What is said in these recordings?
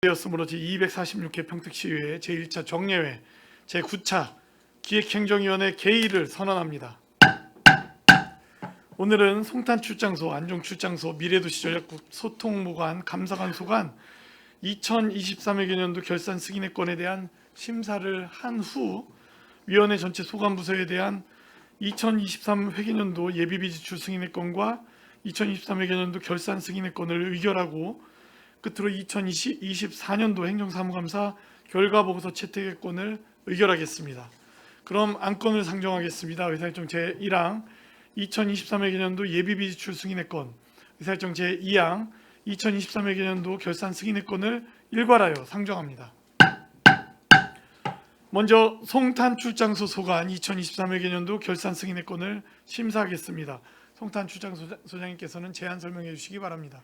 되었으므로 제246회 평택시의회 제1차 정례회 제9차 기획행정위원회 개의를 선언합니다. 오늘은 송탄출장소, 안종출장소, 미래도시 전략국 소통무관, 감사관 소관 2023회 개년도 결산 승인의 건에 대한 심사를 한 후 위원회 전체 소관부서에 대한 2023 회계년도 예비비 지출 승인의 건과 2023 회계년도 결산 승인의 건을 의결하고 끝으로 2024년도 행정사무감사 결과보고서 채택의 건을 의결하겠습니다. 그럼 안건을 상정하겠습니다. 의사일정 제1항 2023회계년도 예비비 지출 승인의 건, 의사일정 제2항 2023회계년도 결산 승인의 건을 일괄하여 상정합니다. 먼저 송탄출장소 소관 2023회계년도 결산 승인의 건을 심사하겠습니다. 송탄출장소장님께서는 제안 설명해 주시기 바랍니다.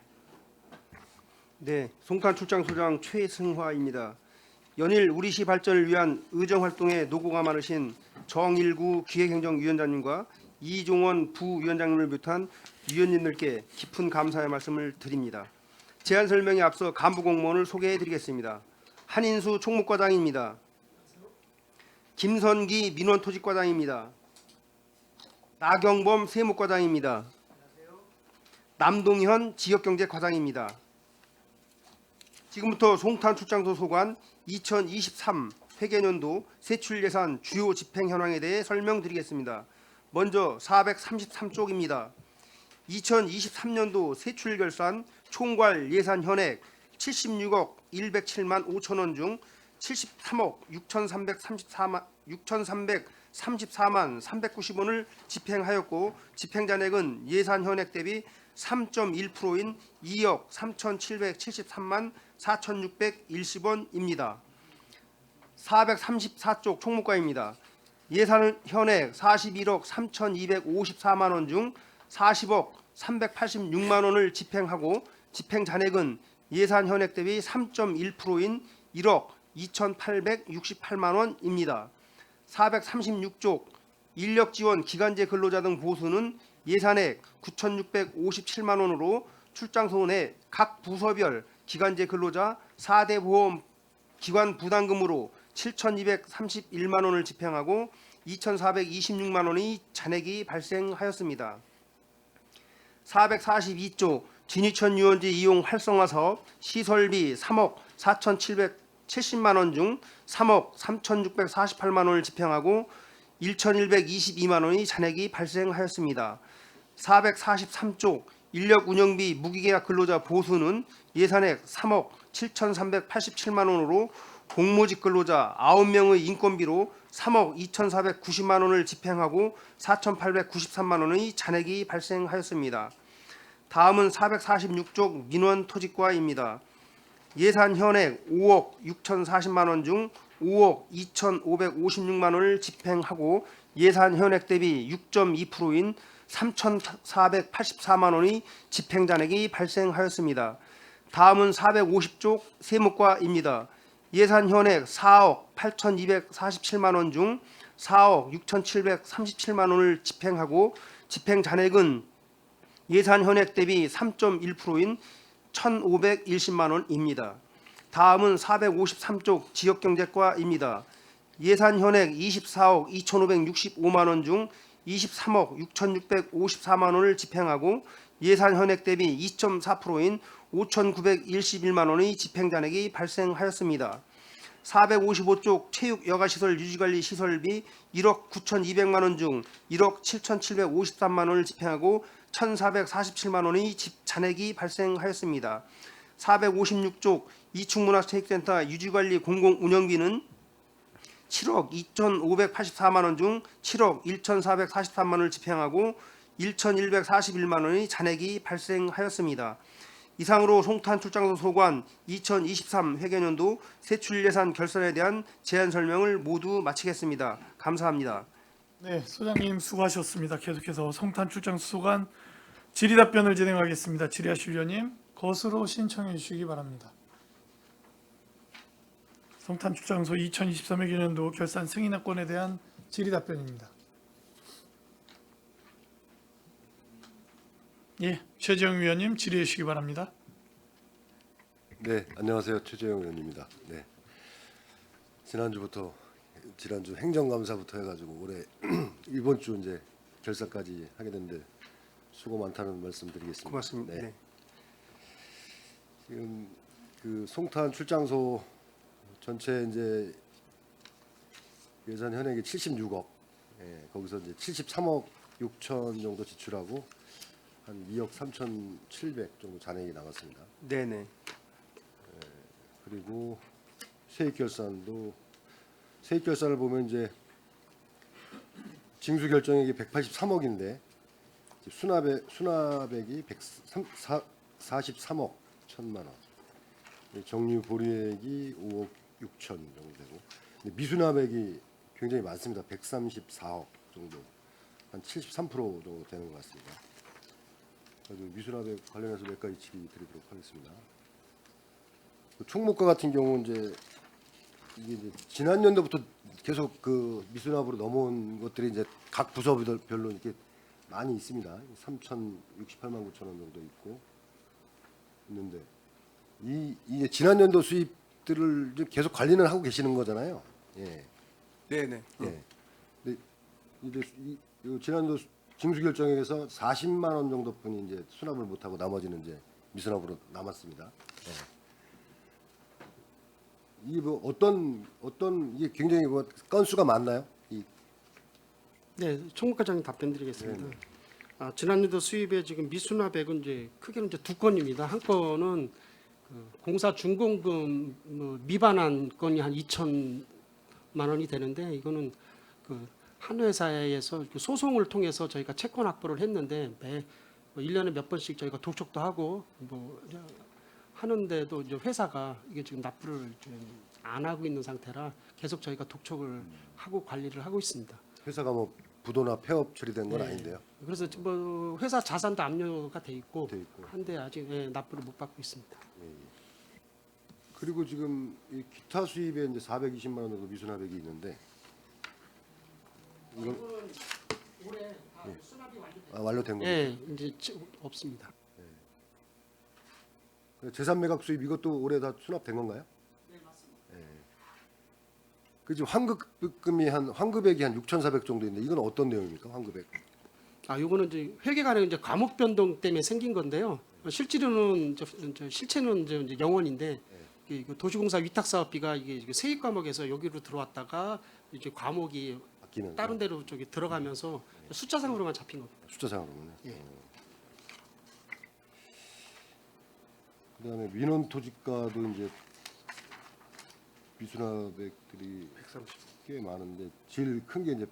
네, 송탄출장소장 최승화입니다. 연일 우리시 발전을 위한 의정활동에 노고가 많으신 정일구 기획행정위원장님과 이종원 부위원장님을 비롯한 위원님들께 깊은 감사의 말씀을 드립니다. 제안 설명에 앞서 간부 공무원을 소개해 드리겠습니다. 한인수 총무과장입니다. 김선기 민원토지과장입니다. 나경범 세무과장입니다. 남동현 지역경제과장입니다. 지금부터 송탄출장소 소관 2023 회계년도 세출예산 주요 집행 현황에 대해 설명드리겠습니다. 먼저 433쪽입니다. 2023년도 세출결산 총괄 예산 현액 76억 107만 5천원 중 73억 6,334만 390원을 집행하였고 집행잔액은 예산 현액 대비 3.1%인 2억 3,773만 4,610원입니다. 434쪽 총무과입니다. 예산 현액 41억 3,254만 원 중 40억 386만 원을 집행하고 집행잔액은 예산 현액 대비 3.1%인 1억 2,868만 원입니다. 436쪽 인력지원 기간제 근로자 등 보수는 예산액 9,657만 원으로 출장소 내 각 부서별 기간제 근로자 4대 보험 기관 부담금으로 7,231만 원을 집행하고 2,426만 원의 잔액이 발생하였습니다. 442조 진이천 유원지 이용 활성화 사업 시설비 3억 4,770만 원 중 3억 3,648만 원을 집행하고 1,122만 원의 잔액이 발생하였습니다. 443조 인력 운영비 무기계약 근로자 보수는 예산액 3억 7,387만 원으로 공모직 근로자 9명의 인건비로 3억 2,490만 원을 집행하고 4,893만 원의 잔액이 발생하였습니다. 다음은 446쪽 민원토지과입니다. 예산 현액 5억 6,040만 원 중 5억 2,556만 원을 집행하고 예산 현액 대비 6.2%인 3,484만 원의 집행잔액이 발생하였습니다. 다음은 450쪽 세무과입니다. 예산 현액 4억 8,247만 원 중 4억 6,737만 원을 집행하고 집행잔액은 예산 현액 대비 3.1%인 1,510만 원입니다. 다음은 453쪽 지역경제과입니다. 예산 현액 24억 2,565만 원 중 23억 6,654만 원을 집행하고 예산 현액 대비 2.4%인 5,911만 원의 집행잔액이 발생하였습니다. 455쪽 체육여가시설 유지관리 시설비 1억 9,200만 원 중 1억 7,753만 원을 집행하고 1,447만 원의 잔액이 발생하였습니다. 456쪽 이충문화체육센터 유지관리 공공운영비는 7억 2,584만 원 중 7억 1,443만 원을 집행하고 1,141만 원의 잔액이 발생하였습니다. 이상으로 송탄출장소 소관 2023 회계년도 세출예산 결산에 대한 제안 설명을 모두 마치겠습니다. 감사합니다. 네, 소장님 수고하셨습니다. 계속해서 송탄출장소 소관 질의답변을 진행하겠습니다. 질의하실 위원님 거수로 신청해 주시기 바랍니다. 송탄출장소 2023회계년도 결산 승인안건에 대한 질의답변입니다. 예, 최재형 위원님 질의해 주시기 바랍니다. 네, 안녕하세요. 최재형 의원입니다. 네, 지난주 행정감사부터 해가지고 올해 이번 주 이제 결산까지 하게 됐는데 수고 많다는 말씀드리겠습니다. 고맙습니다. 네. 네. 지금 그 송탄 출장소 전체 이제 예산 현액이 76억, 예, 거기서 이제 73억 6천 정도 지출하고 한 2억 3,700 정도 잔액이 나갔습니다. 네네. 그리고 세입 결산을 보면 이제 징수 결정액이 183억인데 수납액이 143억 1천만 원, 정유 보류액이 5억 6천 정도 되고, 근데 미수납액이 굉장히 많습니다. 134억 정도, 한 73% 정도 되는 것 같습니다. 그래서 미수납액 관련해서 몇 가지 질의 드리도록 하겠습니다. 그 총무과 같은 경우 이제 이게 이제 지난 연도부터 계속 그 미수납으로 넘어온 것들이 이제 각 부서별로 이렇게 많이 있습니다. 3,068만 9천 원 정도 있는데 이제 지난 연도 수입들을 이제 계속 관리는 하고 계시는 거잖아요. 예. 네네. 예. 근데 이제 이 지난도 징수 결정액에서 40만 원 정도뿐이 이제 수납을 못 하고 나머지는 이제 미수납으로 남았습니다. 예. 이게 뭐 어떤 이게 굉장히 뭐 건수가 많나요? 네, 총무과장님 답변드리겠습니다. 지난해도 수입의 지금 미수납액은 이제 크게는 이제 두 건입니다. 한 건은 그 공사 준공금 미반환 건이 한 2천만 원이 되는데, 이거는 그 한 회사에서 그 소송을 통해서 저희가 채권 확보를 했는데 매 1년에 몇 번씩 저희가 독촉도 하고 뭐 하는데도 이제 회사가 이게 지금 납부를 좀 안 하고 있는 상태라 계속 저희가 독촉을 하고 관리를 하고 있습니다. 회사가 뭐 부도나 폐업 처리된 건 네. 아닌데요. 그래서 뭐 회사 자산도 압류가 돼 있고 돼 있고. 한데 아직 납부를 못 받고 있습니다. 그리고 지금 이 기타 수입에 이제 420만 원 정도 미수납액이 있는데 이건 올해 수납이 완료됐어요. 완료된 겁니다. 네, 이제 없습니다. 재산 매각 수입 이것도 올해 다 수납된 건가요? 네, 맞습니다. 그 지금 환급액이 한 6,400 정도 있는데 이건 어떤 내용입니까? 환급액. 요거는 이제 회계간에 이제 과목 변동 때문에 생긴 건데요. 실제로는 실체는 이제 영원인데 그 도시공사 위탁 사업비가 이게 세입 과목에서 여기로 들어왔다가 이제 과목이 아끼면서 다른 데로 저기 들어가면서 숫자상으로만 잡힌 겁니다. 숫자상으로는. 예. 그다음에 민원 토지가도 이제 미수납액들이 130. 꽤 많은데 제일 큰 게 이제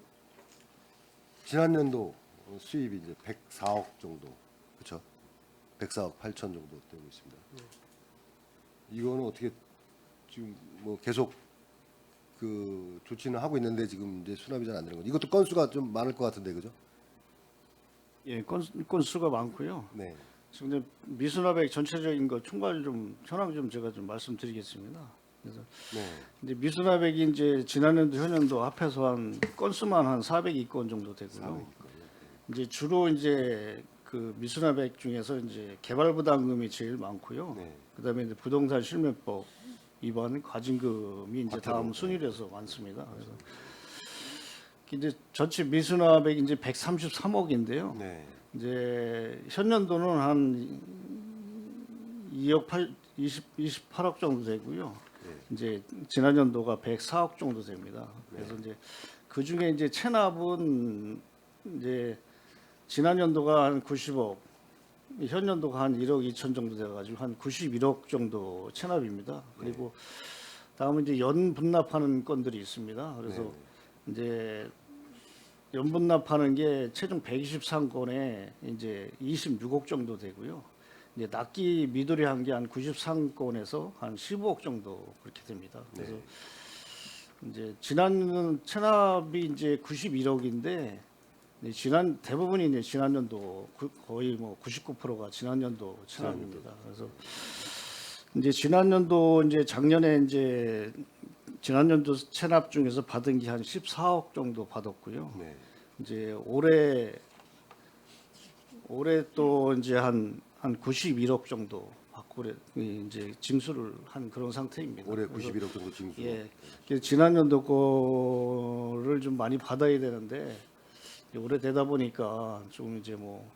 지난 연도 수입이 이제 104억 정도, 그렇죠? 104억 8천 정도 되고 있습니다. 이거는 어떻게 지금 뭐 계속 그 조치는 하고 있는데 지금 이제 수납이 잘 안 되는 거죠. 이것도 건수가 좀 많을 것 같은데, 그죠? 예, 건수가 많고요. 네. 지금 이제 미수납액 전체적인 거 총괄 현황 좀 제가 좀 말씀드리겠습니다. 그래서 네. 이제 미수납액이 이제 지난년도 현년도 합해서 한 건수만 한 402건 정도 되고요. 이제 주로 이제 그 미수납액 중에서 이제 개발부담금이 제일 많고요. 네. 그다음에 이제 부동산 실명법 위반 과징금이 이제 다음 과태료. 순위로서 많습니다. 그래서 이제 전체 미수납액이 이제 133억인데요. 네. 이제 현년도는 한 2억 28억 정도 되고요. 이제 지난 연도가 104억 정도 됩니다. 그래서 이제 그 중에 이제 체납은 이제 지난 연도가 한 90억, 현 연도가 한 1억 2천 정도 돼가지고 한 91억 정도 체납입니다. 그리고 다음은 이제 연 분납하는 건들이 있습니다. 그래서 이제 연 분납하는 게 최종 123건에 이제 26억 정도 되고요. 이제 납기 미도리한 게 한 93건에서 한 15억 정도 그렇게 됩니다. 그래서 이제 지난 체납이 이제 91억인데 지난 대부분이 이제 지난년도 거의 뭐 99%가 지난년도 체납입니다. 그래서 이제 지난년도 이제 작년에 이제 지난년도 체납 중에서 받은 게 한 14억 정도 받았고요. 네. 이제 올해 또 이제 한 91억 정도 받고 이제 징수를 한 그런 상태입니다. 올해 그래서 91억 정도 징수. 예, 그래서 지난 연도 거를 좀 많이 받아야 되는데 올해 되다 보니까 좀 이제 뭐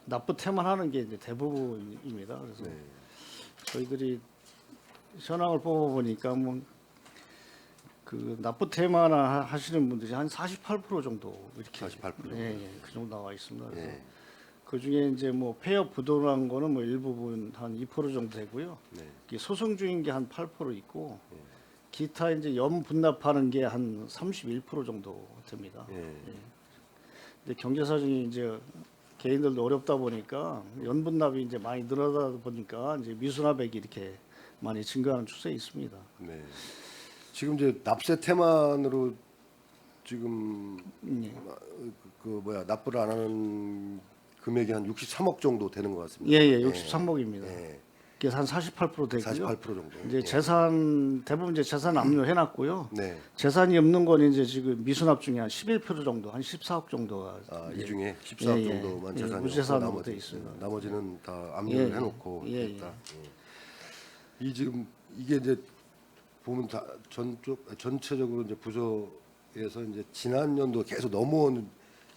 납부태만 하는 게 이제 대부분입니다. 그래서 네. 저희들이 현황을 뽑아보니까 뭐 그 납부태만 하시는 분들이 한 48% 정도 이렇게 48% 정도. 예, 예, 그 정도 나와 있습니다. 그래서 네. 그 중에 이제 뭐 폐업 부도난 거는 뭐 일부분 한 2% 정도 되고요. 네. 이게 소송 중인 게 한 8% 있고 기타 이제 연 분납하는 게 한 31% 정도 됩니다. 예. 근데 경제 사정이 이제 개인들도 어렵다 보니까 연 분납이 이제 많이 늘어나다 보니까 이제 미수납액이 이렇게 많이 증가하는 추세에 있습니다. 네. 지금 이제 납세 태만으로 지금 예. 그 뭐야 납부를 안 하는 금액이 한 63억 정도 되는 것 같습니다. 예, 예, 63억입니다. 예. 그게 한 48% 되고요. 48% 정도. 이제 예. 재산 대부분 이제 재산 압류해 놨고요. 네. 재산이 없는 건 이제 지금 미수납 중에 한 11% 정도, 한 14억 정도가 이 중에 14억 예, 예. 정도만 예, 재산이 무재산으로 없고 돼 있습니다. 나머지는 다 예, 압류를 예. 해놓고 예, 있다. 예. 이 지금 이게 이제 보면 다 전체적으로 이제 부서에서 이제 지난 연도 계속 넘어온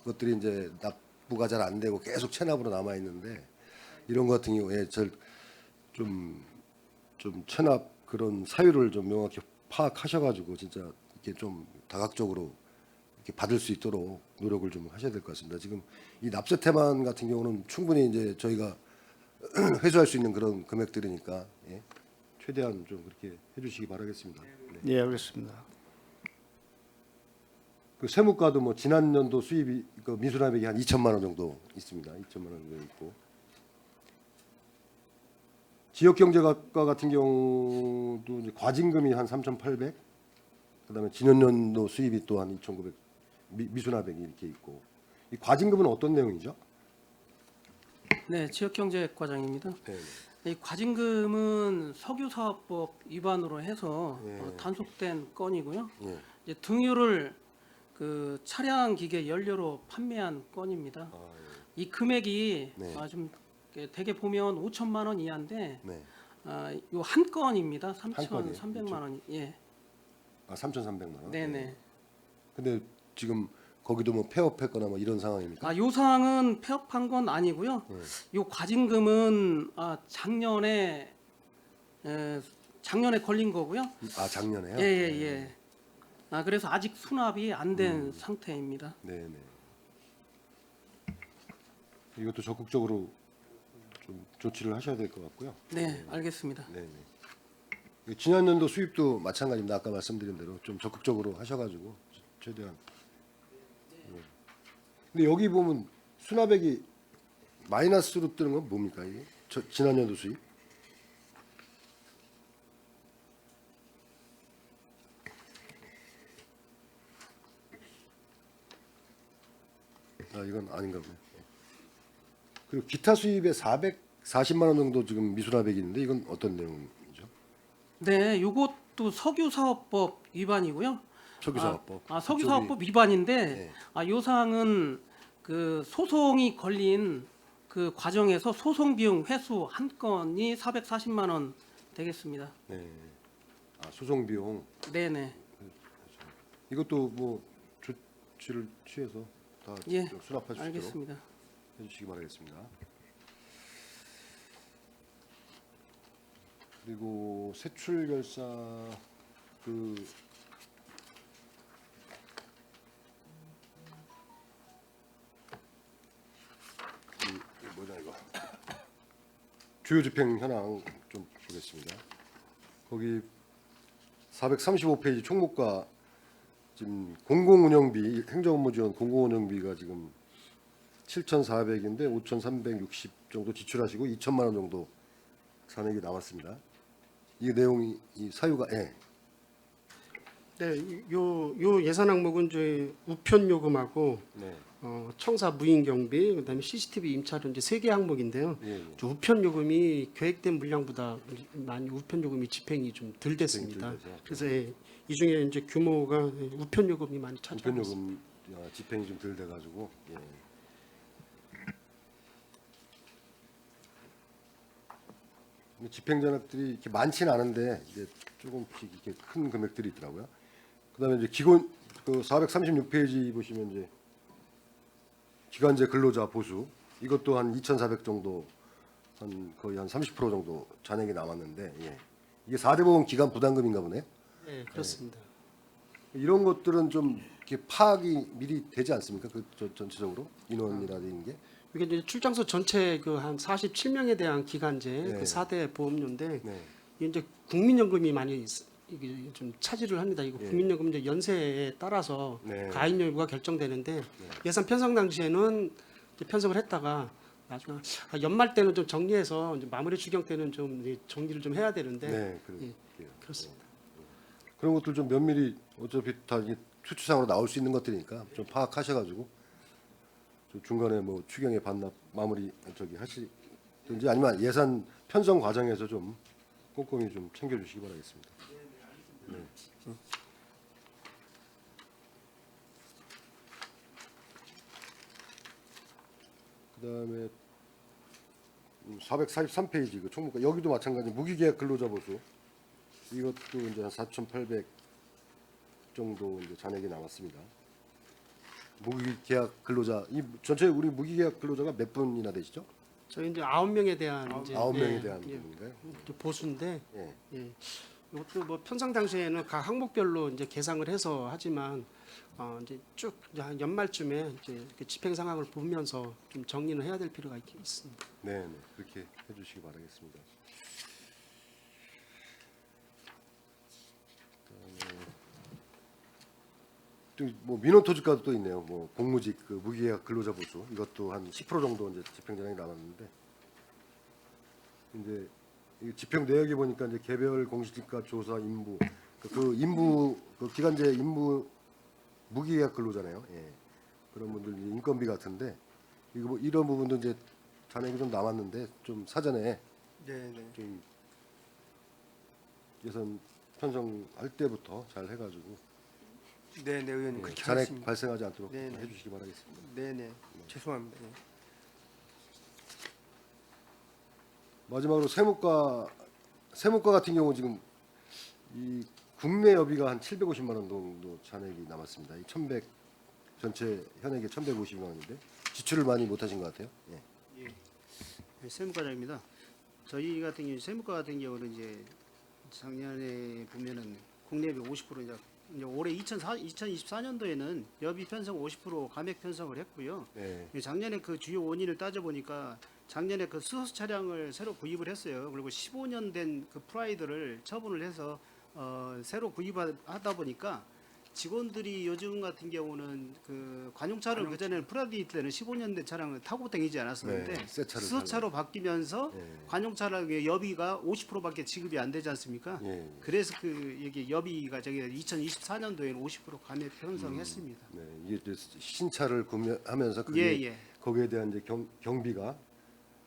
것들이 이제 납부가 잘 안 되고 계속 체납으로 남아 있는데 이런 것 같은 경우에 좀 체납 그런 사유를 좀 명확히 파악하셔가지고 진짜 이렇게 좀 다각적으로 이렇게 받을 수 있도록 노력을 좀 하셔야 될 것 같습니다. 지금 이 납세 태만 같은 경우는 충분히 이제 저희가 회수할 수 있는 그런 금액들이니까 예. 최대한 좀 그렇게 해주시기 바라겠습니다. 네. 예, 알겠습니다. 그 세무과도 뭐 지난 연도 수입이 그 미수납액이 한 2천만 원 정도 있습니다. 2천만 원 정도 있고 지역경제학과 같은 경우도 이제 과징금이 한 3,800, 그다음에 지난연도 수입이 또 한 2,900 미수납액이 이렇게 있고 이 과징금은 어떤 내용이죠? 네, 지역경제과장입니다. 네. 이 과징금은 석유사업법 위반으로 해서 단속된 건이고요. 예. 이제 등유를 그 차량, 기계, 연료로 판매한 건입니다. 이 금액이 네. 좀 되게 보면 5천만 원 이하인데 네. 요 한 건입니다. 한 건이에요? 3,300만 원. 예, 3,300만 원. 네네. 근데 지금 거기도 뭐 폐업했거나 뭐 이런 상황입니까? 요 사항은 폐업한 건 아니고요. 요 과징금은 작년에 걸린 거고요. 작년에요? 예, 예, 예. 그래서 아직 수납이 안 된 상태입니다. 네, 네. 이것도 적극적으로 좀 조치를 하셔야 될 것 같고요. 네, 알겠습니다. 네, 네. 지난 연도 수입도 마찬가지입니다. 아까 말씀드린 대로 좀 적극적으로 하셔가지고 최대한. 네. 근데 여기 보면 수납액이 마이너스로 뜨는 건 뭡니까 이게? 지난 연도 수입? 이건 아닌가 보네. 그리고 기타 수입에 440만 원 정도 지금 미수납액이 있는데 이건 어떤 내용이죠? 네, 요것도 석유사업법 위반이고요. 석유사업법. 석유사업법 위반인데 네. 요 사항은 그 소송이 걸린 그 과정에서 소송 비용 회수 한 건이 440만 원 되겠습니다. 네. 소송 비용. 네네. 이것도 뭐 조치를 취해서 다 예, 수납할 수 있도록 알겠습니다. 해주시기 바라겠습니다. 그리고 세출 결사 뭐냐 이거 주요 집행 현황 좀 보겠습니다. 거기 435페이지 총무과 지금 공공운영비 행정업무 지원 공공운영비가 지금 7,400인데 5,360 정도 지출하시고 2천만 원 정도 잔액이 나왔습니다. 이 내용이 이 사유가 네, 요 예산 항목은 이제 우편 요금하고 네. 청사 무인 경비, 그다음에 CCTV 임차료 이제 3개 항목인데요. 예. 저 우편 요금이 계획된 물량보다 많이 우편 요금이 집행이 좀 덜 됐습니다. 덜 돼서. 그래서 이 중에 이제 규모가 우편 요금이 많이 차지하고 우편 있습니다. 요금 집행이 좀 덜 돼가지고 집행전액들이 이렇게 많지는 않은데 이제 조금씩 이렇게 큰 금액들이 있더라고요. 그다음에 이제 기본 그 436페이지 보시면 이제 기간제 근로자 보수 이것도 한 2,400 정도 한 거의 한 30% 정도 잔액이 남았는데 예. 이게 4대 보험 기간 부담금인가 보네. 네, 그렇습니다. 이런 것들은 좀 이렇게 파악이 미리 되지 않습니까? 전체적으로 인원이라는 게. 이게 이제 출장소 전체 그 한 47명에 대한 기간제 네. 그 4대 보험료인데 네. 이게 이제 국민연금이 많이 이게 좀 차지를 합니다. 이거 예. 국민연금 이제 연세에 따라서 네. 가입 여부가 결정되는데 예산 편성 당시에는 이제 편성을 했다가 나중에 연말 때는 좀 정리해서 이제 마무리 추경 때는 좀 이제 정리를 좀 해야 되는데 네, 예, 그래요. 그렇습니다. 그런 것들 좀 면밀히 어차피 다 이게 추추상으로 나올 수 있는 것들이니까 좀 파악하셔가지고 좀 중간에 뭐 추경에 반납 마무리 하시든지 아니면 예산 편성 과정에서 좀 꼼꼼히 좀 챙겨주시기 바라겠습니다. 네. 그다음에 443페이지 그 총무과 여기도 마찬가지 무기계약 근로자 보수 이것도 이제 한 4,800 정도 이제 잔액이 남았습니다. 무기계약 근로자 이 전체 우리 무기계약 근로자가 몇 분이나 되시죠? 저희 이제 9명에 대한 이제 9명에 예, 대한 예, 부분인가요? 이제 보수인데 예. 예. 이것도 뭐 편성 당시에는 각 항목별로 이제 계상을 해서 하지만 이제 쭉 이제 한 연말쯤에 이제 이렇게 집행 상황을 보면서 좀 정리는 해야 될 필요가 있습니다. 네, 네. 그렇게 해주시기 바라겠습니다. 뭐 민원토지과도 또 있네요. 뭐 공무직 그 무기계약 근로자 보수 이것도 한 10% 정도 이제 집행전액이 남았는데 이제 이 집행 내역에 보니까 이제 개별 공시지가 조사 임부 그 임부 그 기간제 임부 무기계약 근로자네요. 예. 그런 분들 이제 인건비 같은데 이거 뭐 이런 부분도 이제 잔액이 좀 남았는데 좀 사전에 네, 네. 좀 예산 편성할 때부터 잘 해가지고 네, 네, 의원님 예, 그렇게 잔액 하겠습니다. 발생하지 않도록 네, 네. 해주시기 바라겠습니다. 네, 네. 죄송합니다. 네. 마지막으로 세무과 같은 경우 지금 이 국내 여비가 한 750만 원 정도 잔액이 남았습니다. 이 1,100 전체 현액이 1,150만 원인데 지출을 많이 못하신 것 같아요. 예. 네, 세무과장입니다. 저희 같은 경우 세무과 같은 경우는 이제 작년에 보면은 국내비 50% 이제 올해 2024년도에는 여비 편성 50% 감액 편성을 했고요. 네. 작년에 그 주요 원인을 따져 보니까 작년에 그 수소수 차량을 새로 구입을 했어요. 그리고 15년 된 그 프라이드를 처분을 해서 새로 구입하다 보니까 직원들이 요즘 같은 경우는 그 관용차를 그 전에는 프라디 때는 15년 된 차량을 타고 다니지 않았었는데 네, 새 차를 수소차로 바뀌면서 예. 관용차량의 여비가 50%밖에 지급이 안 되지 않습니까? 예. 그래서 그 이게 여비가 저기 2024년도에는 50% 감액 편성했습니다. 네. 이게 이제 신차를 구매하면서 예, 그게 예. 거기에 대한 이제 경비가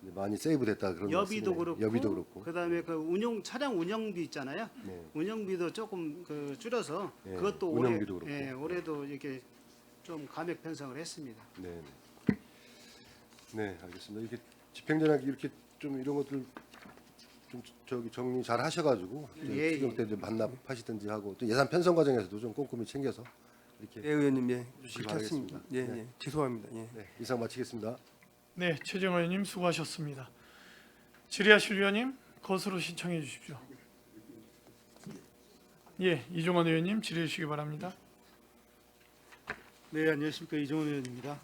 이제 많이 세이브됐다 그런 여비도 말씀이네요. 그렇고, 여비도 그렇고. 그다음에 그 차량 운영비 있잖아요. 네. 운영비도 조금 그 줄여서 예, 그것도 운영비도 그렇고. 올해도 이렇게 좀 감액 편성을 했습니다. 네. 네. 네, 알겠습니다. 이렇게 집행전액 이렇게 좀 이런 것들 좀 저기 정리 잘 하셔가지고 예, 추경 때 이제 반납하시든지 하고 또 예산 편성 과정에서도 좀 꼼꼼히 챙겨서 이렇게 네, 의원님. 예. 해주시기 그렇게 했습니다. 예, 바라겠습니다. 예. 죄송합니다. 예. 네, 이상 마치겠습니다. 네, 최재형 의원님 수고하셨습니다. 질의하실 위원님 거수로 신청해 주십시오. 예, 이종원 의원님 질의해 주시기 바랍니다. 네, 안녕하십니까. 이종원 의원입니다.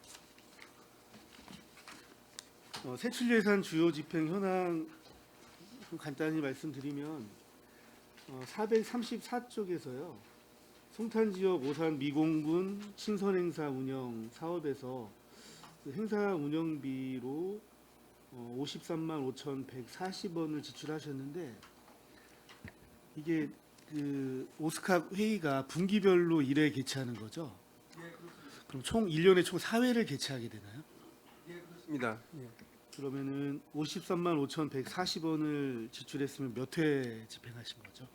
세출예산 주요 집행 현황 좀 간단히 말씀드리면 434쪽에서요. 송탄지역 오산 미공군 신선행사 운영 사업에서 그 행사 운영비로 53만 5,140원을 지출하셨는데 이게 그 오스캅 회의가 분기별로 1회 개최하는 거죠? 그럼 총 1년에 총 4회를 개최하게 되나요? 그렇습니다. 예. 그러면은 53만 5,140원을 지출했으면 몇 회 집행하신 거죠?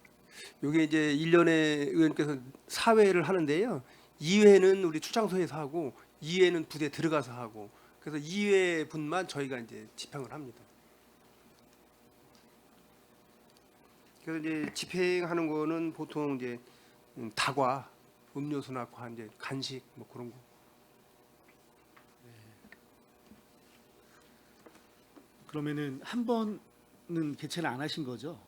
요게 이제 1년에 의원께서 4회를 하는데요. 2회는 우리 출장소에서 하고 2회는 부대 들어가서 하고 그래서 2회 분만 저희가 이제 집행을 합니다. 그래서 이제 집행하는 거는 보통 이제 다과, 음료수나 이제 간식 뭐 그런 거. 그러면은 한 번은 개최를 안 하신 거죠?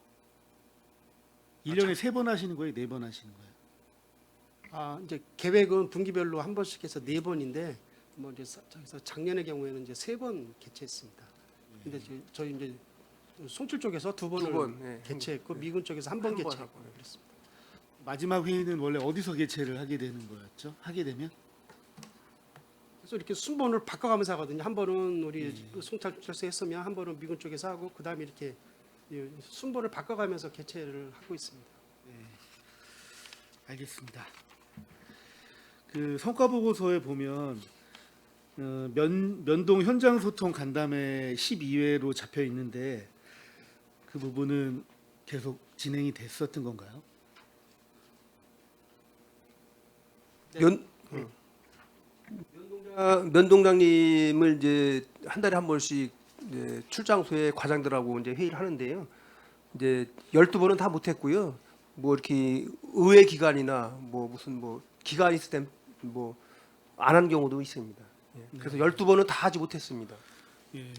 1년에 3번 하시는 거예요? 4번 하시는 거예요? 이제 계획은 분기별로 한 번씩 해서 4번인데 뭐 이제 저기서 작년의 경우에는 이제 3번 개최했습니다. 근데 저희 이제 송출 쪽에서 2번을 두 번, 예. 개최했고 미군 쪽에서 한 번 한 번 개최했고 하고, 예. 그랬습니다. 마지막 회의는 원래 어디서 개최를 하게 되는 거였죠? 하게 되면? 그래서 이렇게 순번을 바꿔가면서 하거든요. 한 번은 우리 송탈출에서 했으면 한 번은 미군 쪽에서 하고 그다음에 이렇게 순번을 바꿔가면서 개최를 하고 있습니다. 알겠습니다. 그 성과 보고서에 보면 면동 현장 소통 간담회 12회로 잡혀 있는데 그 부분은 계속 진행이 됐었던 건가요? 면동장님을 이제 한 달에 한 번씩 이제 출장소에 과장들하고 이제 회의를 하는데요. 이제 12번은 다 못했고요. 뭐 이렇게 의회 기간이나 뭐 무슨 뭐 기간이 있을 땐 뭐 안 한 경우도 있습니다. 예. 그래서 12번은 다 하지 못했습니다. 예.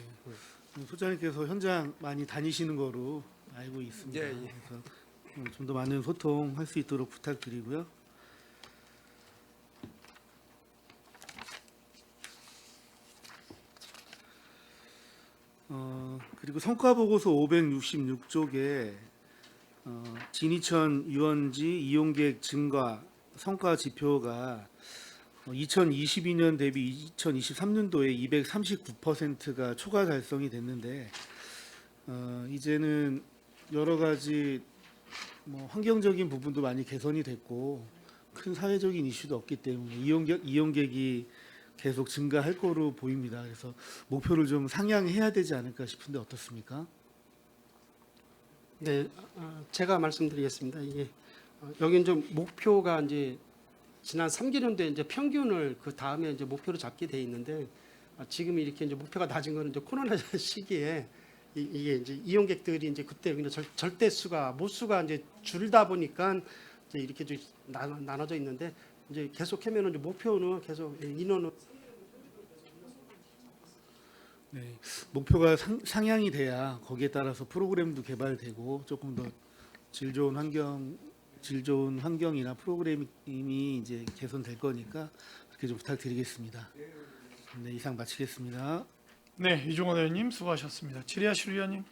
소장님께서 현장 많이 다니시는 거로 알고 있습니다. 예, 예. 그래서 좀 더 많은 소통할 수 있도록 부탁드리고요. 그리고 성과 보고서 566쪽에 진이천 유원지 이용객 증가 성과 지표가 2022년 대비 2023년도에 239%가 초과 달성이 됐는데 이제는 여러 가지 뭐 환경적인 부분도 많이 개선이 됐고 큰 사회적인 이슈도 없기 때문에 이용객이 계속 증가할 거로 보입니다. 그래서 목표를 좀 상향해야 되지 않을까 싶은데 어떻습니까? 네, 제가 말씀드리겠습니다. 이게 여기 이제 목표가 이제 지난 3개년도에 이제 평균을 그 다음에 이제 목표로 잡게 돼 있는데 지금 이렇게 이제 목표가 낮은 거는 이제 코로나 시기에 이게 이제 이용객들이 이제 그때 그냥 절대 수가 모수가 이제 줄다 보니까 이제 이렇게 좀 나눠져 있는데 이제 계속 하면은 이제 목표는 계속 인원을 네, 목표가 상향이 돼야 거기에 따라서 프로그램도 개발되고 조금 더 질 좋은 환경이나 프로그램이 이제 개선될 거니까 그렇게 좀 부탁드리겠습니다. 네, 이상 마치겠습니다. 네, 이종원 의원님 수고하셨습니다. 질의하실 의원님.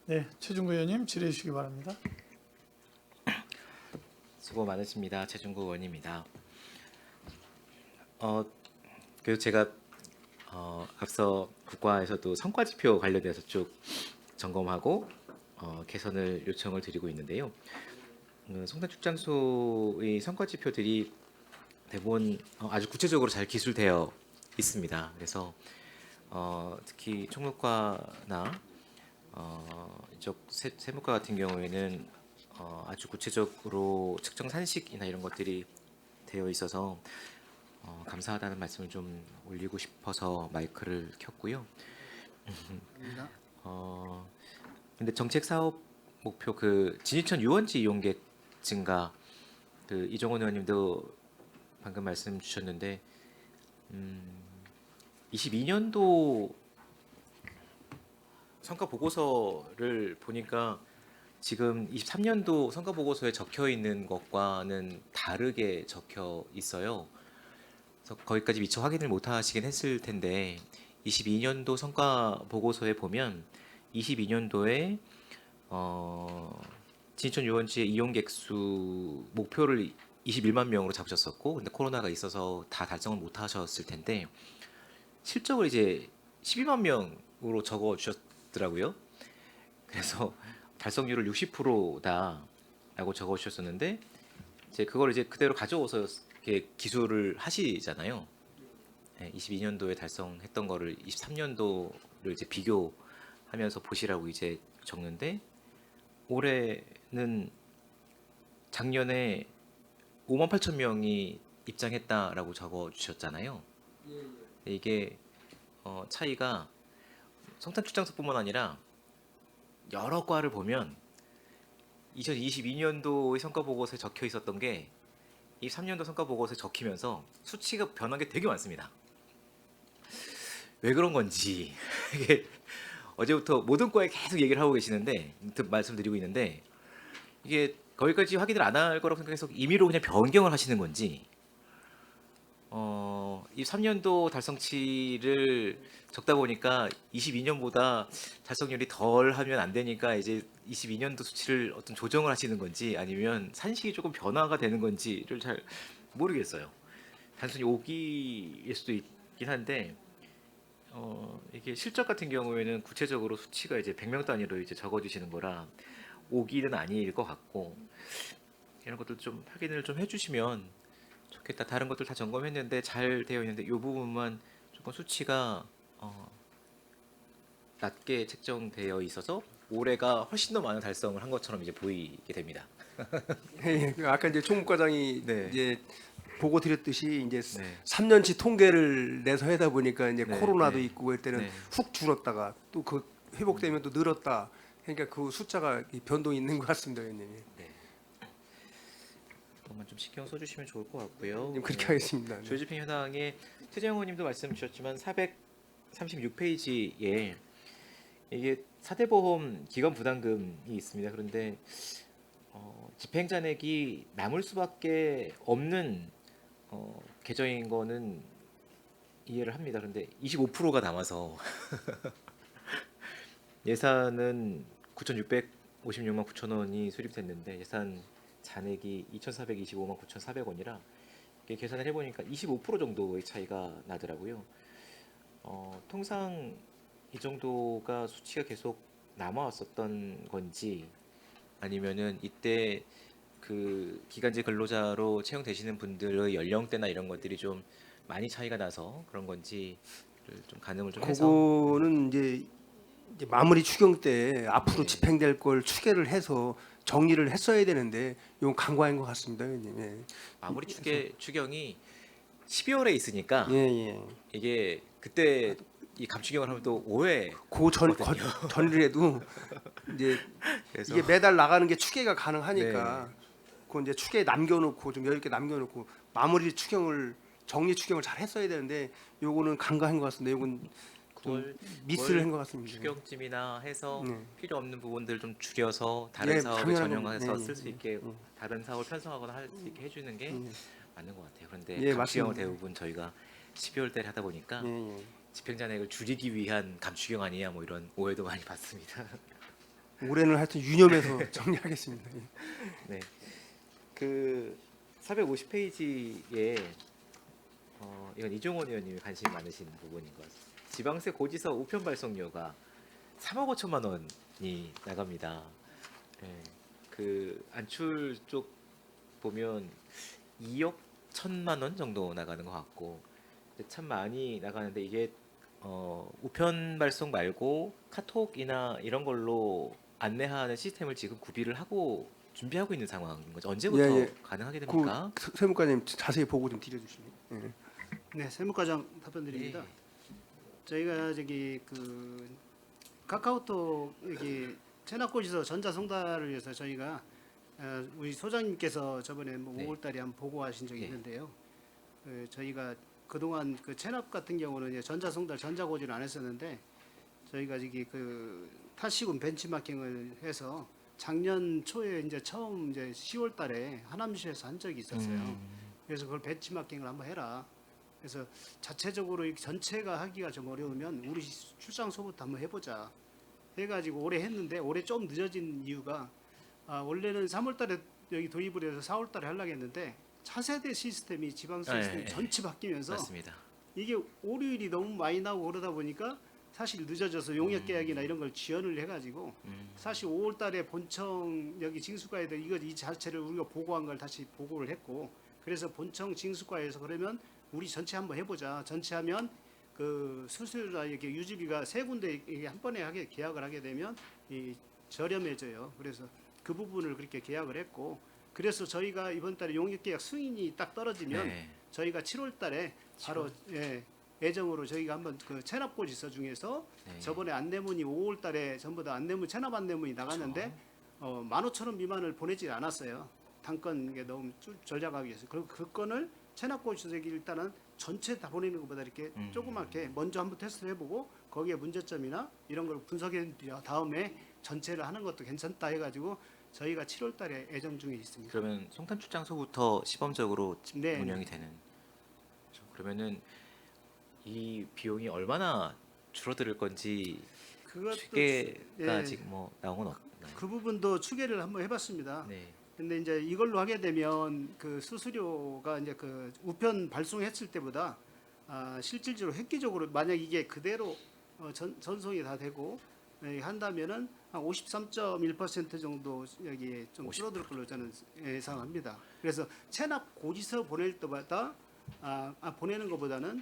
네, 최중구 의원님 질의해 주시기 바랍니다. 수고 많으십니다. 최중구 의원입니다. 그리고 제가 앞서 국가에서도 성과 지표 관련돼서 쭉 점검하고 개선을 요청을 드리고 있는데요. 성탄축장소의 성과 지표들이 대부분 아주 구체적으로 잘 기술되어 있습니다. 그래서 특히 총무과나 이쪽 세무과 같은 경우에는 아주 구체적으로 측정 산식이나 이런 것들이 되어 있어서 감사하다는 말씀을 좀 올리고 싶어서 마이크를 켰고요. 근데 정책 사업 목표 그 진이천 유원지 이용객 증가 그 이종원 의원님도 방금 말씀 주셨는데 22년도 성과 보고서를 보니까 지금 23년도 성과 보고서에 적혀 있는 것과는 다르게 적혀 있어요. 그래서 거기까지 미처 확인을 못 하시긴 했을 텐데 22년도 성과 보고서에 보면 22년도에 진천 유원지의 이용객 수 목표를 21만 명으로 잡으셨었고 근데 코로나가 있어서 다 달성을 못 하셨을 텐데 실적을 이제 12만 명으로 적어 주셨더라고요. 그래서 달성률을 60%다라고 적어 주셨었는데 이제 그걸 이제 그대로 가져와서 이렇게 기술을 하시잖아요. 22년도에 달성했던 거를 23년도를 이제 비교하면서 보시라고 이제 적는데 올해는 작년에 5만 8천 명이 입장했다라고 적어 주셨잖아요. 이게 차이가 성탄 출장소뿐만 아니라 여러 과를 보면 2022년도의 성과 보고서에 적혀 있었던 게 23년도 성과 보고서에 적히면서 수치가 변한 게 되게 많습니다. 왜 그런 건지 이게 어제부터 모든 과에 계속 얘기를 하고 계시는데 말씀드리고 있는데 이게 거기까지 확인을 안 할 거라고 생각해서 임의로 그냥 변경을 하시는 건지 이 3년도 달성치를 적다 보니까 22년보다 달성률이 덜 하면 안 되니까 이제 22년도 수치를 어떤 조정을 하시는 건지 아니면 산식이 조금 변화가 되는 건지를 잘 모르겠어요. 단순히 오기일 수도 있긴 한데 이게 실적 같은 경우에는 구체적으로 수치가 이제 100명 단위로 이제 적어주시는 거라 오기는 아닐 것 같고 이런 것들 좀 확인을 좀 해주시면 좋겠다. 다른 것들 다 점검했는데 잘 되어 있는데 이 부분만 조금 수치가 낮게 책정되어 있어서 올해가 훨씬 더 많은 달성을 한 것처럼 이제 보이게 됩니다. 예, 아까 이제 총무과장이 네. 이제 보고 드렸듯이 이제 네. 3년치 통계를 내서 하다 보니까 이제 네, 코로나도 네. 있고 그럴 때는 네. 훅 줄었다가 또 그 회복되면 또 늘었다. 그러니까 그 숫자가 이 변동이 있는 것 같습니다, 의원님. 그것만 좀 신경 써주시면 좋을 것 같고요. 네, 그렇게 네. 하겠습니다. 네. 조집행 현황에 최재형 의원님도 말씀 주셨지만 436페이지에 이게 사대보험 기관 부담금이 있습니다. 그런데 집행잔액이 남을 수밖에 없는 계정인 거는 이해를 합니다. 그런데 25%가 남아서 예산은 9,656만 9천 원이 수립됐는데 예산 잔액이 2,425만 9,400원이라 계산을 해보니까 25% 정도의 차이가 나더라고요. 통상 이 정도가 수치가 계속 남아왔었던 건지 아니면은 이때 그 기간제 근로자로 채용되시는 분들의 연령대나 이런 것들이 좀 많이 차이가 나서 그런 건지를 좀 가늠을 좀 해서 그거는 이제 마무리 추경 때 앞으로 네. 집행될 걸 추계를 해서 정리를 했어야 되는데 이건 간과한 것 같습니다, 의원님. 예. 마무리 추경이 12월에 있으니까 예, 예. 이게 그때 이 감추경을 하면 또 오해. 전이라도 이제 그래서 이게 매달 나가는 게 추계가 가능하니까 그 이제 추계에 남겨놓고 좀 여유 있게 남겨놓고 마무리 추경을 정리 추경을 잘 했어야 되는데 요거는 간과한 것 같습니다. 요건 좀 미스를 한 것 같습니다. 추경쯤이나 해서 네. 필요 없는 부분들 좀 줄여서 다른 네, 사업에 당연한 전용해서 겁니다. 쓸 수 네, 있게 네. 다른 사업을 편성하거나 할 수 있게 해주는 게 예, 맞는 것 같아요. 그런데 예, 감추경을 맞습니다. 대부분 저희가 12월 달에 하다 보니까 예, 예. 집행잔액을 줄이기 위한 감추경 아니냐 뭐 이런 오해도 많이 받습니다. 올해는 하여튼 유념해서 정리하겠습니다. 예. 네, 그 450페이지에 이건 이종원 의원님이 관심 많으신 부분인 것 같습니다. 지방세 고지서 우편 발송료가 3억 5천만 원이 나갑니다. 네, 그 안출 쪽 보면 2억 1천만 원 정도 나가는 것 같고 참 많이 나가는데 이게 우편 발송 말고 카톡이나 이런 걸로 안내하는 시스템을 지금 구비를 하고 준비하고 있는 상황인 거죠. 언제부터 예, 예. 가능하게 됩니까? 그 세무과님 자세히 보고 좀 드려주시면. 예. 네, 세무과장 답변드립니다. 네. 저희가 저기 그 카카오톡 여기 체납고지서 전자송달을 위해서 저희가 우리 소장님께서 저번에 뭐 네. 5월달에 한번 보고하신 적이 네. 있는데요. 저희가 그동안 그 체납 같은 경우는 이제 전자송달 전자고지를 안 했었는데 저희가 저기 그 타시군 벤치마킹을 해서 작년 초에 이제 처음 이제 10월달에 하남시에서 한 적이 있었어요. 그래서 그걸 벤치마킹을 한번 해라. 그래서 자체적으로 이 전체가 하기가 좀 어려우면 우리 출장소부터 한번 해보자 해가지고 올해 했는데 올해 좀 늦어진 이유가 원래는 3월달에 여기 도입을 해서 4월달에 하려고 했는데 차세대 시스템이 지방 시스템이 전체 바뀌면서 맞습니다. 이게 오류율이 너무 많이 나오고 그러다 보니까 사실 늦어져서 용역 계약이나 이런 걸 지연을 해가지고 사실 5월달에 본청 여기 징수과에도 이 자체를 우리가 보고한 걸 다시 보고를 했고 그래서 본청 징수과에서 그러면 우리 전체 한번 해보자. 전체 하면 그 수수료나 이렇게 유지비가 세 군데 이게 한 번에 계약을 하게 되면 이 저렴해져요. 그래서 그 부분을 그렇게 계약을 했고 그래서 저희가 이번 달에 용역 계약 승인이 딱 떨어지면 네. 저희가 7월달에 바로 예정으로 저희가 한번 그 체납고지서 중에서 네. 저번에 안내문이 5월달에 전부 다 안내문 체납 안내문이 나갔는데 15,000원 미만을 보내지 않았어요. 단건 이게 너무 절약하기 위해서. 그리고 그 건을 체납고지서에게 일단은 전체 다 보내는 것보다 이렇게 조그맣게 먼저 한번 테스트를 해보고 거기에 문제점이나 이런 걸 분석해 다음에 전체를 하는 것도 괜찮다 해가지고 저희가 7월달에 예정 중에 있습니다. 그러면 송탄 출장소부터 시범적으로 네, 운영이 되는. 그렇죠. 그러면은 이 비용이 얼마나 줄어들 건지 그것도 추계가 예, 아직 뭐 나온 건 없나요? 그 부분도 추계를 한번 해봤습니다. 네. 근데 이제 이걸로 하게 되면 그 수수료가 이제 그 우편 발송했을 때보다 실질적으로 획기적으로 만약 이게 그대로 전송이 다 되고 한다면은 한 53.1% 정도 여기에 좀 줄어들 걸로 저는 예상합니다. 그래서 체납 고지서 보낼 때마다 보내는 것보다는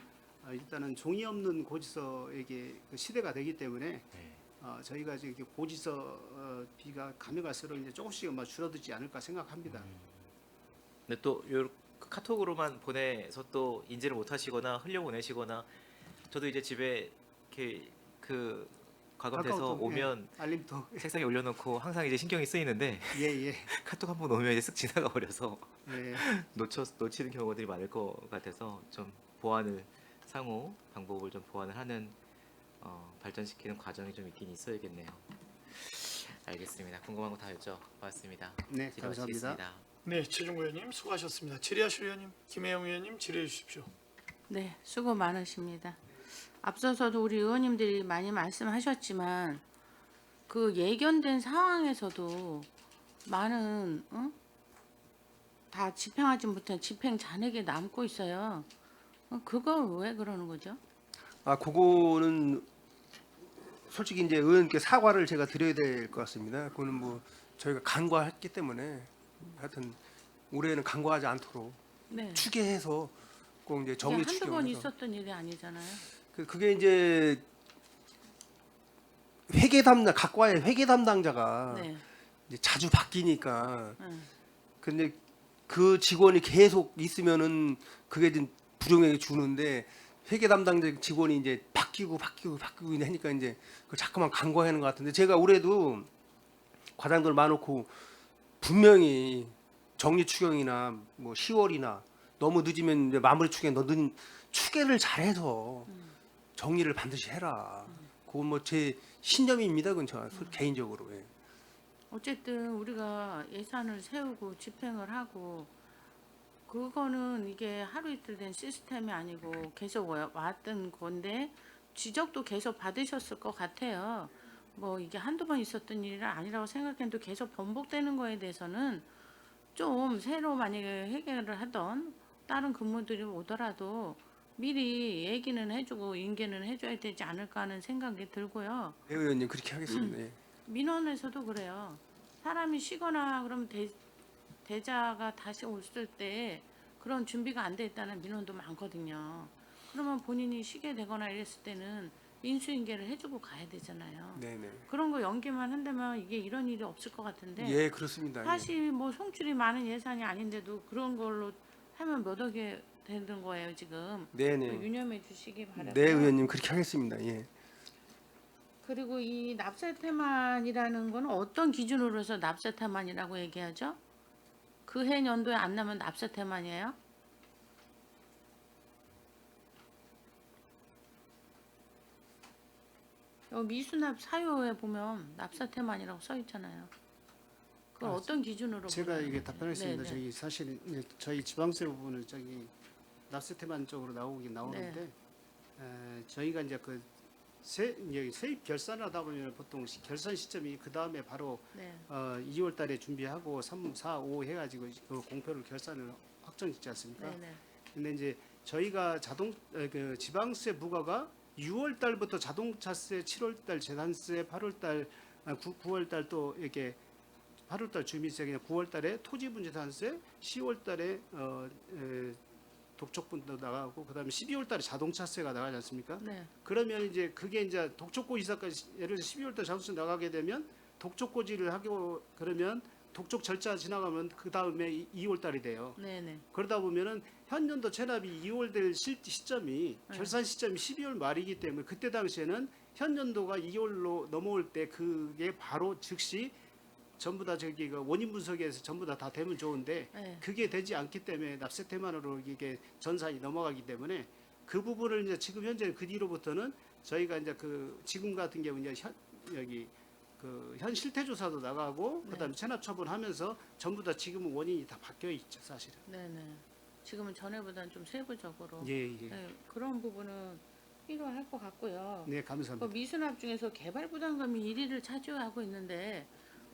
일단은 종이 없는 고지서에게 그 시대가 되기 때문에 네. 저희가 지금 이렇게 고지서 비가 가면 갈수록 이제 조금씩 줄어들지 않을까 생각합니다. 근데 또 요 카톡으로만 보내서 또 인지를 못 하시거나 흘려 보내시거나 저도 이제 집에 이렇게 그 과감돼서 카카오톡, 오면 예, 알림톡 책상에 올려놓고 항상 이제 신경이 쓰이는데 예예 카톡 한번 오면 이제 쓱 지나가 버려서 예. 놓치는 경우들이 많을 것 같아서 좀 보완을 상호 방법을 좀 보완을 하는 발전시키는 과정이 좀 있긴 있어야겠네요. 알겠습니다. 궁금한 거 다 여쭤봤습니다. 네, 질의 감사합니다. 마치겠습니다. 네, 최종구 의원님 수고하셨습니다. 질의하실 의원님 김혜영 의원님 질의해 주십시오. 네, 수고 많으십니다. 앞서서도 우리 의원님들이 많이 말씀하셨지만 그 예견된 상황에서도 많은 다 집행하지 못한 집행 잔액이 남고 있어요. 그건 왜 그러는 거죠? 그거는 솔직히 이제 의원님께 사과를 제가 드려야 될 것 같습니다. 그거는 뭐 저희가 간과했기 때문에 하여튼 올해는 간과하지 않도록 네. 추계해서 꼭 이제 이게 정리 한두 번 추경해서 있었던 일이 아니잖아요. 그게 이제 각과의 회계 담당자가 네. 이제 자주 바뀌니까 네. 근데 그 직원이 계속 있으면은 그게 좀 부정행위 주는데 회계 담당자 직원이 이제 바뀌고 하니까 이제 그 자꾸만 간과하는 것 같은데 제가 올해도 과장들 많고 분명히 정리 추경이나 뭐 10월이나 너무 늦으면 이제 마무리 추경 너는 추계를 잘해서 정리를 반드시 해라. 그건 뭐 제 신념입니다. 그건 저 개인적으로. 예. 어쨌든 우리가 예산을 세우고 집행을 하고 그거는 이게 하루 이틀 된 시스템이 아니고 계속 왔던 건데 지적도 계속 받으셨을 것 같아요. 뭐 이게 한두 번 있었던 일이 아니라고 생각해도 계속 반복되는 거에 대해서는 좀 새로 만약에 해결을 하던 다른 근무들이 오더라도 미리 얘기는 해주고 인계는 해줘야 되지 않을까 하는 생각이 들고요. 네, 의원님 그렇게 하겠습니다. 예. 민원에서도 그래요. 사람이 쉬거나 그러면 대자가 다시 왔을 때 그런 준비가 안 돼 있다는 민원도 많거든요. 그러면 본인이 쉬게 되거나 이랬을 때는 인수인계를 해주고 가야 되잖아요. 네네. 그런 거 연기만 한다면 이게 이런 일이 없을 것 같은데 예, 그렇습니다. 예. 사실 뭐 송출이 많은 예산이 아닌데도 그런 걸로 하면 몇 억이 되는 거예요 지금. 네네. 유념해 주시기 바라고요. 네, 의원님 그렇게 하겠습니다. 예. 그리고 이 납세태만이라는 거는 어떤 기준으로 해서 납세태만이라고 얘기하죠? 그 해 연도에 안 나면 납세태만이에요? 여기 미수납 사유에 보면 납세태만이라고 써 있잖아요. 그걸 어떤 기준으로 제가 보나요? 이게 답변했습니다. 네, 네. 저희 사실 저희 지방세 부분은 저기 납세태만 쪽으로 나오긴 나오는데 저희가 이제 그 세입 결산을 하다 보면 보통 결산 시점이 그 다음에 바로 네. 2월달에 준비하고 3, 4, 5 해가지고 그 공표를 결산을 확정짓지 않습니까? 네, 네. 근데 이제 저희가 그 지방세 부과가 6월달부터 자동차세, 7월달 재산세, 8월달, 9월달 또 이렇게 8월달 주민세, 그냥 9월달에 토지분재산세, 10월달에 독촉분도 나가고 그다음에 12월달에 자동차세가 나가지 않습니까? 네. 그러면 이제 그게 이제 독촉고 이사까지 예를 들어 12월달 자동차 나가게 되면 독촉고지를 하고 그러면 독촉 절차 지나가면 그 다음에 2월 달이 돼요. 네네. 그러다 보면은 현년도 체납이 2월 될 시점이 결산 시점이 12월 말이기 때문에 그때 당시에는 현년도가 2월로 넘어올 때 그게 바로 즉시 전부 다 저기 그 원인 분석에서 전부 다 되면 좋은데 네. 그게 되지 않기 때문에 납세 태만으로 이게 전산이 넘어가기 때문에 그 부분을 이제 지금 현재 그 뒤로부터는 저희가 이제 그 지금 같은 경우 이제 여기 그 현 실태 조사도 나가고 네. 그다음에 체납 처분하면서 전부 다 지금은 원인이 다 바뀌어 있죠 사실은. 네네. 지금은 전에보다는 좀 세부적으로. 예 예. 네, 그런 부분은 필요할 것 같고요. 네 그 감사합니다. 미수납 중에서 개발 부담금이 1위를 차지하고 있는데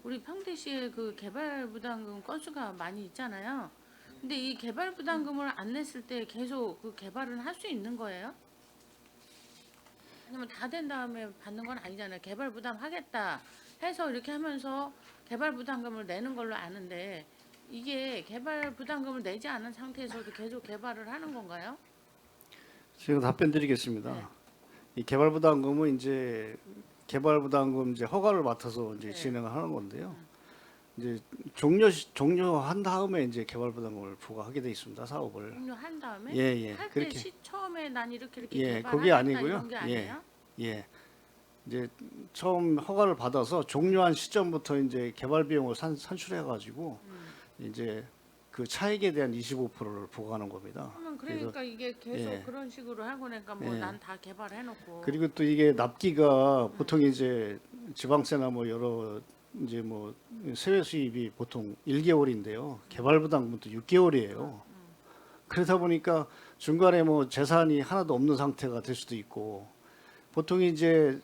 우리 평택시에 그 개발 부담금 건수가 많이 있잖아요. 근데 이 개발 부담금을 안 냈을 때 계속 그 개발은 할 수 있는 거예요? 아니면 다 된 다음에 받는 건 아니잖아요. 개발 부담 하겠다 해서 이렇게 하면서 개발 부담금을 내는 걸로 아는데 이게 개발 부담금을 내지 않은 상태에서도 계속 개발을 하는 건가요? 제가 답변 드리겠습니다. 네. 이 개발 부담금은 이제 개발 부담금 이제 허가를 맡아서 이제 네. 진행을 하는 건데요. 이제 종료한 다음에 이제 개발 부담금을 부과하게 돼 있습니다. 사업을. 종료한 다음에 예. 할 때 그렇게 처음에 난 이렇게 예, 개발하겠다 그게 아니고요. 이런 게 아니에요? 예. 이제 처음 허가를 받아서 종료한 시점부터 이제 개발 비용을 산출해 가지고 이제 그 차익에 대한 25%를 부과하는 겁니다. 그러니까 이게 계속 예. 그런 식으로 하고 나니까 뭐 예. 난 다 개발해놓고 그리고 또 이게 납기가 보통 이제 지방세나 뭐 여러 이제 뭐 세외 수입이 보통 1개월인데요. 개발 부담금은 또 6개월이에요. 그러다 보니까 중간에 뭐 재산이 하나도 없는 상태가 될 수도 있고 보통 이제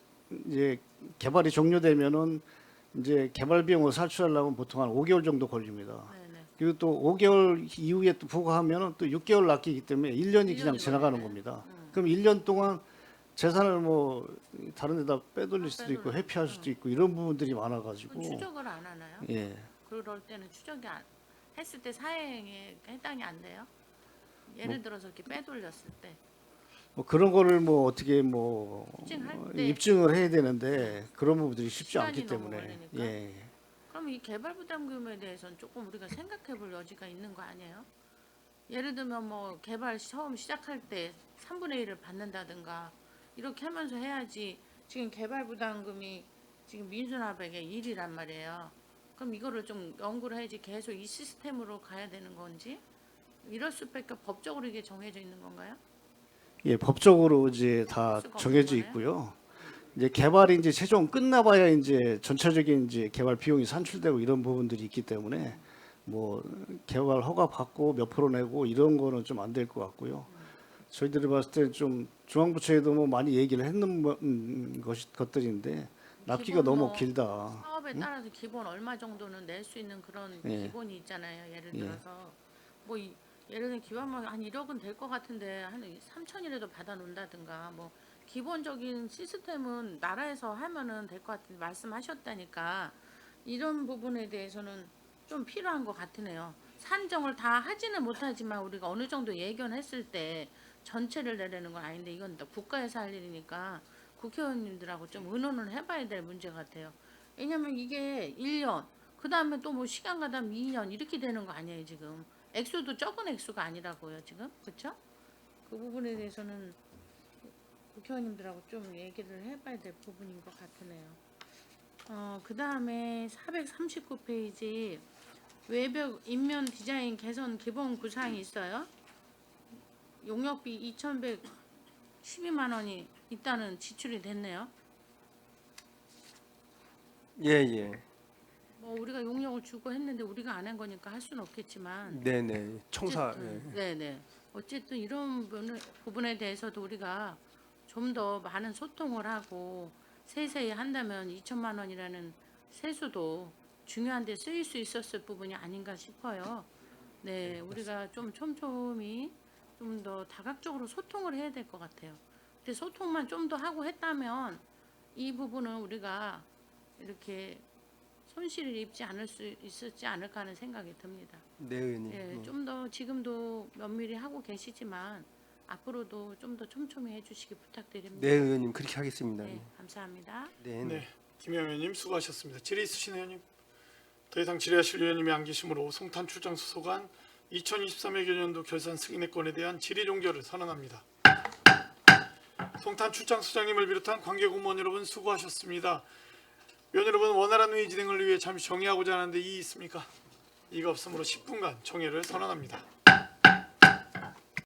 개발이 종료되면은 이제 개발 비용을 살출하려면 보통 한 5개월 정도 걸립니다. 네네. 그리고 또 5개월 이후에 또 부과하면은 또 6개월 납기이기 때문에 1년이 그냥 1년이 지나가는 걸리네. 겁니다. 그럼 1년 동안 재산을 뭐 다른 데다 빼돌릴 수도 있고 빼돌려. 회피할 수도 있고 이런 부분들이 많아가지고 그럼 추적을 안 하나요? 예. 그럴 때는 추적이 했을 때 사행에 해당이 안 돼요? 예를 들어서 이렇게 빼돌렸을 때 뭐 그런 거를 뭐 어떻게 뭐 입증할 때. 입증을 해야 되는데 그런 부분들이 쉽지 시간이 않기 너무 때문에 걸리니까? 예. 그럼 이 개발 부담금에 대해서는 조금 우리가 생각해볼 여지가 있는 거 아니에요? 예를 들면 뭐 개발 처음 시작할 때 3분의 1을 받는다든가 이렇게 하면서 해야지. 지금 개발 부담금이 지금 민수납액의 1이란 말이에요. 그럼 이거를 좀 연구를 해야지 계속 이 시스템으로 가야 되는 건지 이럴 수밖에 법적으로 이게 정해져 있는 건가요? 예, 법적으로 이제 다 수가 없는 정해져 거네요? 있고요. 이제 개발이 이제 최종 끝나봐야 이제 전체적인 이제 개발 비용이 산출되고 이런 부분들이 있기 때문에 뭐 개발 허가 받고 몇 프로 내고 이런 거는 좀 안 될 것 같고요. 저희들이 봤을 때 좀 중앙부처에도 뭐 많이 얘기를 했는 것들인데 납기가 기본 너무 뭐 길다. 사업에 따라서 기본 얼마 정도는 낼 수 있는 그런 예. 기본이 있잖아요. 예를 예. 들어서 뭐 예를 들어 기반만 한 1억은 될 것 같은데 한 3천이라도 받아 놓는다든가 뭐 기본적인 시스템은 나라에서 하면은 될 것 같은데 말씀하셨다니까 이런 부분에 대해서는 좀 필요한 것 같으네요. 산정을 다 하지는 못하지만 우리가 어느 정도 예견했을 때 전체를 내려는 건 아닌데 이건 또 국가에서 할 일이니까 국회의원님들하고 좀 의논을 해봐야 될 문제 같아요. 왜냐면 이게 1년, 그 다음에 또 뭐 시간 가다면 2년 이렇게 되는 거 아니에요 지금. 액수도 적은 액수가 아니라고요 지금, 그렇죠? 그 부분에 대해서는 국회의원님들하고 좀 얘기를 해봐야 될 부분인 것 같으네요. 그 다음에 439페이지 외벽 인면 디자인 개선 기본 구상이 있어요. 용역비 2,112만 원이 일단은 지출이 됐네요. 예. 뭐 우리가 용역을 주고 했는데 우리가 안 한 거니까 할 수는 없겠지만 네네. 청사. 어쨌든, 네네. 어쨌든 이런 부분에 대해서도 우리가 좀 더 많은 소통을 하고 세세히 한다면 2천만 원이라는 세수도 중요한 데 쓰일 수 있었을 부분이 아닌가 싶어요. 네, 우리가 좀 촘촘히 좀 더 다각적으로 소통을 해야 될 것 같아요. 근데 소통만 좀 더 하고 했다면 이 부분은 우리가 이렇게 손실을 입지 않을 수 있었지 않을까 하는 생각이 듭니다. 네, 의원님. 네, 좀 더 지금도 면밀히 하고 계시지만 앞으로도 좀 더 촘촘히 해주시기 부탁드립니다. 네, 의원님 그렇게 하겠습니다. 네, 감사합니다. 네. 네, 김 의원님 수고하셨습니다. 질의 있으신 의원님. 더 이상 질의하실 위원님이 안 계시므로 송탄 출장소 소관 2023회 개년도 결산 승인의 건에 대한 질의 종결을 선언합니다. 송탄 출장소장님을 비롯한 관계 공무원 여러분 수고하셨습니다. 위원 여러분, 원활한 회의 진행을 위해 잠시 정의하고자 하는데 이의 있습니까? 이가 없으므로 10분간 정회를 선언합니다.